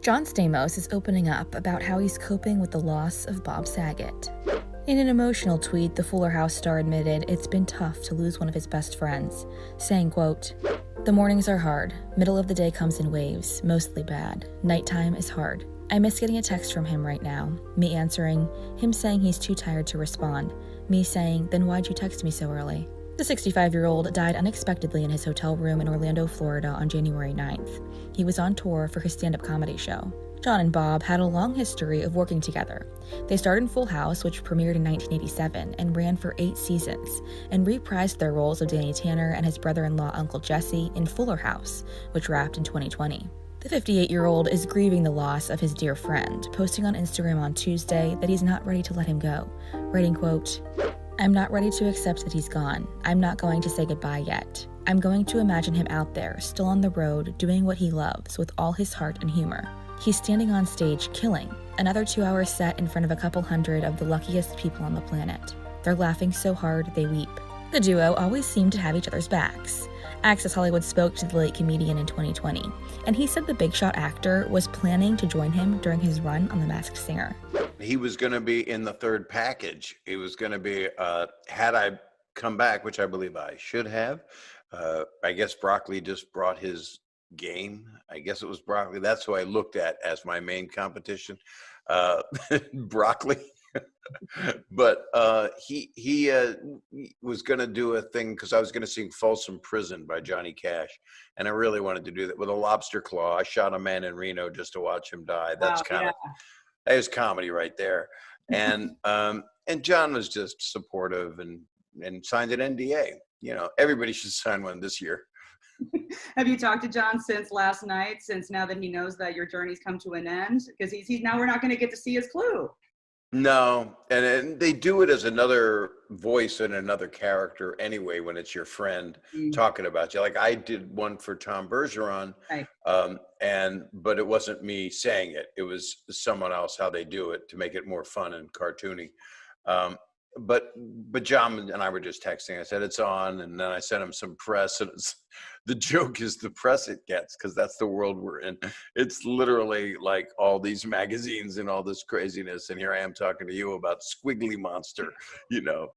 John Stamos is opening up about how he's coping with the loss of Bob Saget. In an emotional tweet, the Fuller House star admitted it's been tough to lose one of his best friends, saying, quote, "The mornings are hard. Middle of the day comes in waves, mostly bad. Nighttime is hard. I miss getting a text from him right now. Me answering, him saying he's too tired to respond. Me saying, then why'd you text me so early?" The 65-year-old died unexpectedly in his hotel room in Orlando, Florida on January 9th. He was on tour for his stand-up comedy show. John and Bob had a long history of working together. They starred in Full House, which premiered in 1987 and ran for 8 seasons, and reprised their roles of Danny Tanner and his brother-in-law Uncle Jesse in Fuller House, which wrapped in 2020. The 58-year-old is grieving the loss of his dear friend, posting on Instagram on Tuesday that he's not ready to let him go, writing, quote, "I'm not ready to accept that he's gone. I'm not going to say goodbye yet. I'm going to imagine him out there, still on the road, doing what he loves with all his heart and humor. He's standing on stage killing, another 2-hour set in front of a couple hundred of the luckiest people on the planet. They're laughing so hard they weep." The duo always seemed to have each other's backs. Access Hollywood spoke to the late comedian in 2020, and he said the big shot actor was planning to join him during his run on The Masked Singer. He was going to be in the third package. He was going to be, had I come back, which I believe I should have. I guess Broccoli just brought his game. I guess it was Broccoli. That's who I looked at as my main competition. Broccoli. But he was going to do a thing because I was going to sing Folsom Prison by Johnny Cash. And I really wanted to do that with a lobster claw. I shot a man in Reno just to watch him die. That's kind of, that is comedy right there. And John was just supportive and signed an NDA. You know, everybody should sign one this year. Have you talked to John since last night, since now that he knows that your journey's come to an end? Because he's now we're not going to get to see his clue. No, and they do it as another voice and another character anyway when it's your friend talking about you. Like I did one for Tom Bergeron, right. But it wasn't me saying it. It was someone else, how they do it to make it more fun and cartoony. But John and I were just texting. I said, it's on. And then I sent him some press. And the joke is the press it gets, because that's the world we're in. It's literally like all these magazines and all this craziness. And here I am talking to you about Squiggly Monster, you know.